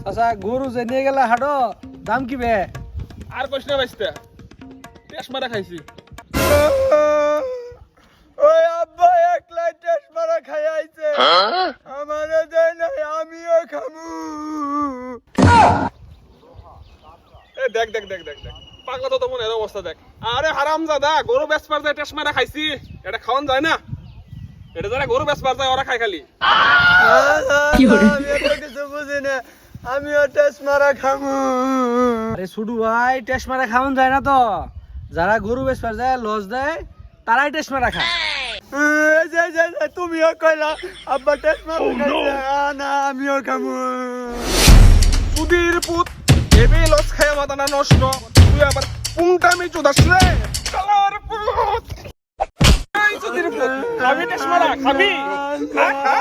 আচ্ছা গরু যে নিয়ে গেলে হাটো দাম কি বে? আর কইস না বাইস্তা টেস মারা খাইছি। ওই আব্বা একলা টেস্ট মারা খাই আইছে আমারে দেয় নাই আমিও খামু। এ দেখ দেখ দেখ দেখ দেখ পাগলা তো মনে এর অবস্থা দেখ। আরে হারামজাদা গরু বেচবার যায় টেস মারা খাইছি, এটা খাওয়ান যায় না? এটা যারা গরু বেচবার যায় ওরা খায় খালি। কি হলো? আমি তো কিছু বুঝি না, আমিও টেস্ট মারা খামু। আরে ছুটু ভাই টেস্ট মারা খাওয়ান যায় না তো, যারা গরু বেচবার যায় লজ দেয় তারাই টেস্ট মারা খায়। তুমিও কইলা আব্বা টেস্ট মারা খাইছে, না আমিও খামু। সুধীর পুত এবে লস খায় মাথা না নষ্ট, তুই আবার পুংটামি চুদাস রে শালার পুত। এই সুধীর পুত খাবি টেস্ট মারা খাবি? খা খা